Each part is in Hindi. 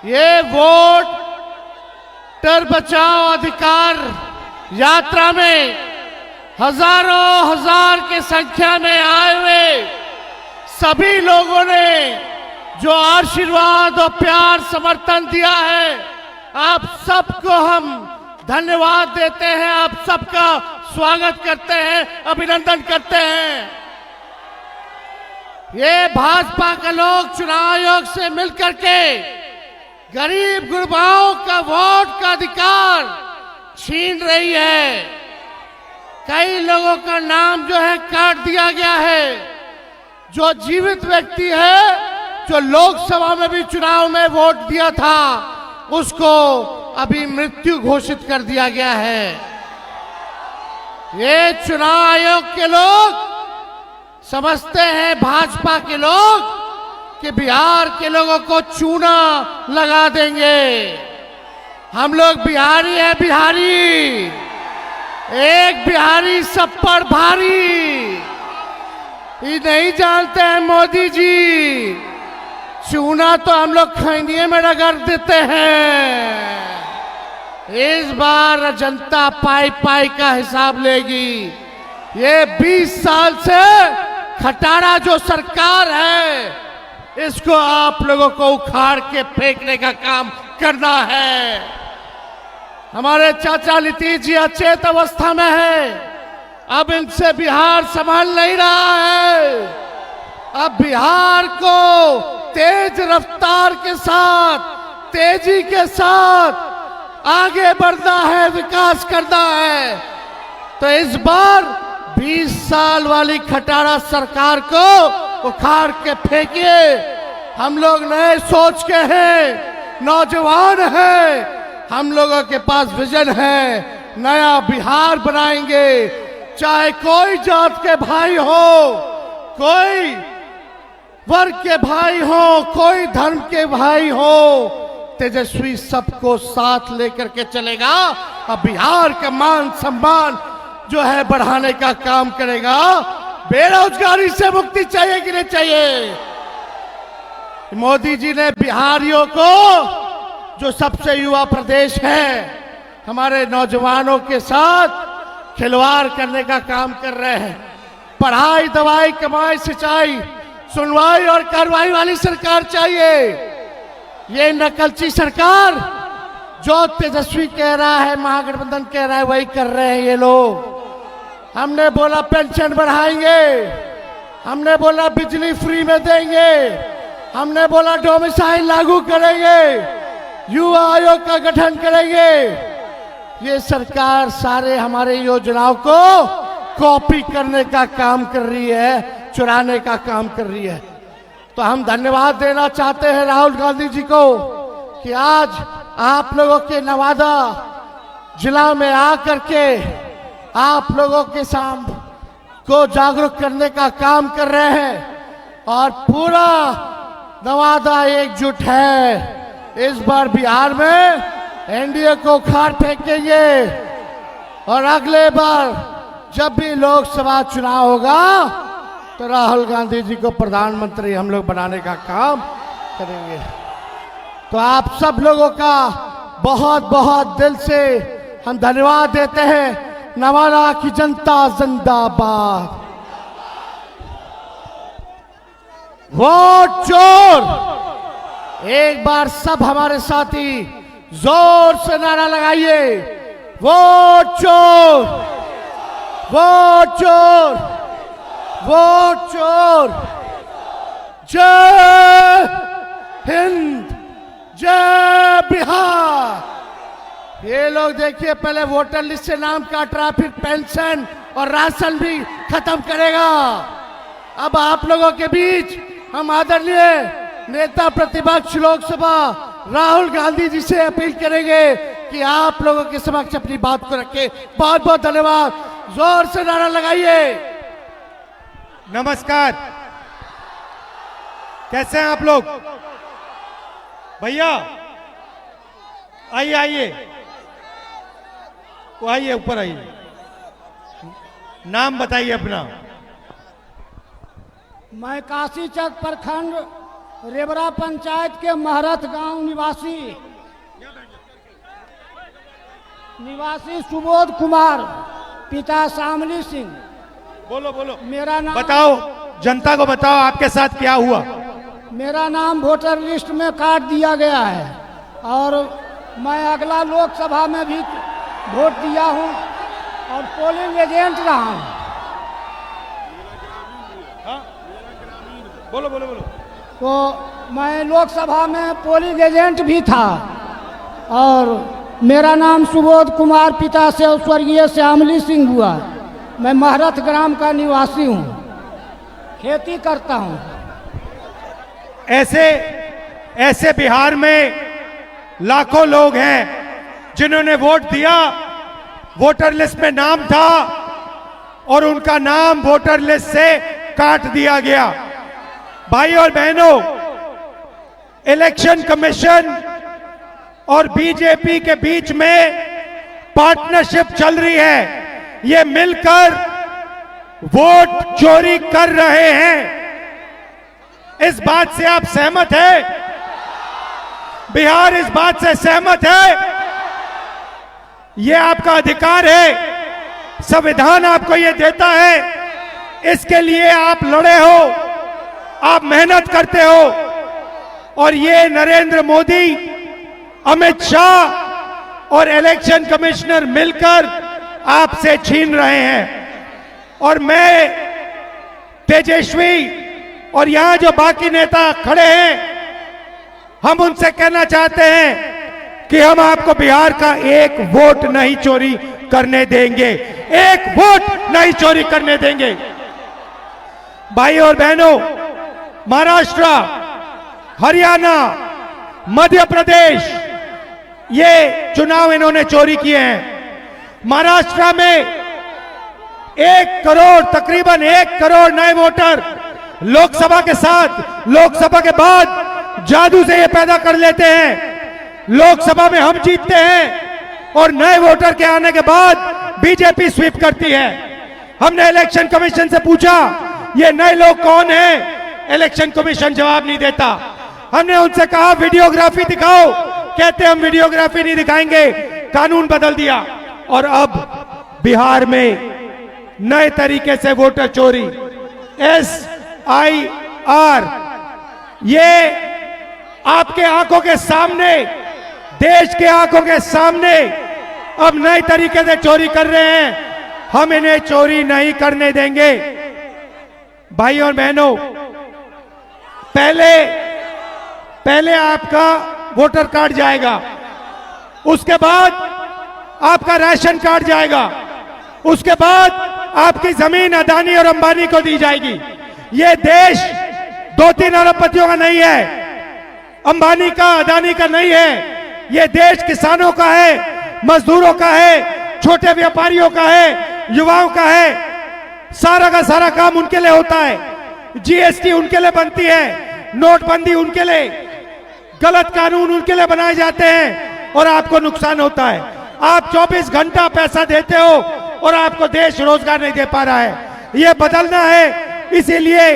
ये वोटर बचाओ अधिकार यात्रा में हजारों हजार की संख्या में आए हुए सभी लोगों ने जो आशीर्वाद और प्यार समर्थन दिया है, आप सबको हम धन्यवाद देते हैं, आप सबका स्वागत करते हैं, अभिनंदन करते हैं। ये भाजपा के लोग चुनाव आयोग से मिलकर के गरीब गुरबाओं का वोट का अधिकार छीन रही है। कई लोगों का नाम जो है काट दिया गया है। जो जीवित व्यक्ति है, जो लोकसभा में भी चुनाव में वोट दिया था, उसको अभी मृत्यु घोषित कर दिया गया है। ये चुनाव आयोग के लोग समझते हैं, भाजपा के लोग, कि बिहार के लोगों को चूना लगा देंगे। हम लोग बिहारी हैं, बिहारी, एक बिहारी सब पर भारी। ये नहीं जानते हैं मोदी जी, चूना तो हम लोग खैनिये में रगड़ देते हैं। इस बार जनता पाई पाई का हिसाब लेगी। ये 20 साल से खटारा जो सरकार है, इसको आप लोगों को उखाड़ के फेंकने का काम करना है। हमारे चाचा नीतीश जी अचेत अवस्था में है, अब इनसे बिहार संभाल नहीं रहा है। अब बिहार को तेज रफ्तार के साथ, तेजी के साथ आगे बढ़ना है, विकास करना है। तो इस बार 20 साल वाली खटारा सरकार को उखाड़ के फेंकिए। हम लोग नए सोच के हैं, नौजवान हैं, हम लोगों के पास विजन है, नया बिहार बनाएंगे। चाहे कोई जात के भाई हो, कोई वर्ग के भाई हो, कोई धर्म के भाई हो, तेजस्वी सबको साथ लेकर के चलेगा और बिहार का मान सम्मान जो है बढ़ाने का काम करेगा। बेरोजगारी से मुक्ति चाहिए कि नहीं चाहिए? मोदी जी ने बिहारियों को, जो सबसे युवा प्रदेश है, हमारे नौजवानों के साथ खिलवाड़ करने का काम कर रहे हैं। पढ़ाई, दवाई, कमाई, सिंचाई, सुनवाई और कार्रवाई वाली सरकार चाहिए। ये नकलची सरकार, जो तेजस्वी कह रहा है, महागठबंधन कह रहा है, वही कर रहे हैं ये लोग। हमने बोला पेंशन बढ़ाएंगे, हमने बोला बिजली फ्री में देंगे, हमने बोला डोमिसाइल लागू करेंगे, युवा आयोग का गठन करेंगे। ये सरकार सारे हमारे योजनाओं को कॉपी करने का काम कर रही है, चुराने का काम कर रही है। तो हम धन्यवाद देना चाहते हैं राहुल गांधी जी को कि आज आप लोगों के नवादा जिला में आकर के आप लोगों के सामने को जागरूक करने का काम कर रहे हैं और पूरा नवादा एकजुट है। इस बार बिहार में एनडीए को उखाड़ फेंकेंगे और अगले बार जब भी लोकसभा चुनाव होगा तो राहुल गांधी जी को प्रधानमंत्री हम लोग बनाने का काम करेंगे। तो आप सब लोगों का बहुत बहुत दिल से हम धन्यवाद देते हैं। नवादा की जनता जिंदाबाद। वोट चोर, एक बार सब हमारे साथी जोर से नारा लगाइए, वोट चोर, वोट चोर, वोट चोर। जय हिंद, जय बिहार। ये लोग देखिए, पहले वोटर लिस्ट से नाम काट रहा, फिर पेंशन और राशन भी खत्म करेगा। अब आप लोगों के बीच हम आदरणीय नेता प्रतिपक्ष लोकसभा राहुल गांधी जी से अपील करेंगे कि आप लोगों के समक्ष अपनी बात को रखें। बहुत बहुत धन्यवाद। जोर से नारा लगाइए। नमस्कार, कैसे हैं आप लोग? भैया आइए आइए, वो आइए, ऊपर आइए। नाम बताइए अपना। मैं काशीचक प्रखंड रेबरा पंचायत के महरत गांव निवासी सुबोध कुमार, पिता शामली सिंह। बोलो बोलो, मेरा नाम बताओ, जनता को बताओ आपके साथ क्या हुआ। मेरा नाम वोटर लिस्ट में काट दिया गया है और मैं अगला लोकसभा में भी वोट दिया हूं और पोलिंग एजेंट रहा हूं। हाँ? बोलो बोलो बोलो। तो मैं लोकसभा में पोलिंग एजेंट भी था और मेरा नाम सुबोध कुमार, पिता से स्वर्गीय श्यामली सिंह हुआ। मैं महरत ग्राम का निवासी हूँ, खेती करता हूँ। ऐसे बिहार में लाखों लोग हैं जिन्होंने वोट दिया, वोटर लिस्ट में नाम था और उनका नाम वोटर लिस्ट से काट दिया गया। भाई और बहनों, इलेक्शन कमीशन और बीजेपी के बीच में पार्टनरशिप चल रही है। ये मिलकर वोट चोरी कर रहे हैं। इस बात से आप सहमत हैं? बिहार इस बात से सहमत है? ये आपका अधिकार है, संविधान आपको ये देता है। इसके लिए आप लड़े हो, आप मेहनत करते हो और ये नरेंद्र मोदी, अमित शाह और इलेक्शन कमिश्नर मिलकर आपसे छीन रहे हैं। और मैं, तेजस्वी और यहां जो बाकी नेता खड़े हैं, हम उनसे कहना चाहते हैं कि हम आपको बिहार का एक वोट नहीं चोरी करने देंगे, एक वोट नहीं चोरी करने देंगे। भाई और बहनों, महाराष्ट्र, हरियाणा, मध्य प्रदेश, ये चुनाव इन्होंने चोरी किए हैं। महाराष्ट्र में 1 करोड़, तकरीबन 1 करोड़ नए वोटर लोकसभा के साथ, लोकसभा के बाद जादू से ये पैदा कर लेते हैं। लोकसभा में हम जीतते हैं और नए वोटर के आने के बाद बीजेपी स्वीप करती है। हमने इलेक्शन कमीशन से पूछा ये नए लोग कौन हैं, इलेक्शन कमीशन जवाब नहीं देता। हमने उनसे कहा वीडियोग्राफी दिखाओ, कहते हम वीडियोग्राफी नहीं दिखाएंगे, कानून बदल दिया। और अब बिहार में नए तरीके से वोटर चोरी, SIR, ये आपके आंखों के सामने, देश के आंखों के सामने अब नए तरीके से चोरी कर रहे हैं। हम इन्हें चोरी नहीं करने देंगे। भाई और बहनों, पहले आपका वोटर कार्ड जाएगा, उसके बाद आपका राशन कार्ड जाएगा, उसके बाद आपकी जमीन अदानी और अंबानी को दी जाएगी। ये देश 2-3 अरबपतियों का नहीं है, अंबानी का, अदानी का नहीं है। ये देश किसानों का है, मजदूरों का है, छोटे व्यापारियों का है, युवाओं का है। सारा का सारा काम उनके लिए होता है। GST उनके लिए बनती है, नोटबंदी उनके लिए, गलत कानून उनके लिए बनाए जाते हैं और आपको नुकसान होता है। आप 24 घंटा पैसा देते हो और आपको देश रोजगार नहीं दे पा रहा है। ये बदलना है, इसीलिए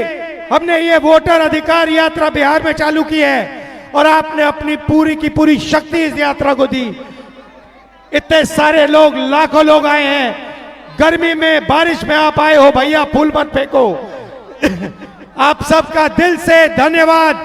हमने ये वोटर अधिकार यात्रा बिहार में चालू की है और आपने अपनी पूरी की पूरी शक्ति इस यात्रा को दी। इतने सारे लोग, लाखों लोग आए हैं, गर्मी में, बारिश में आप आए हो, भैया फूल मत फेंको। आप सबका दिल से धन्यवाद।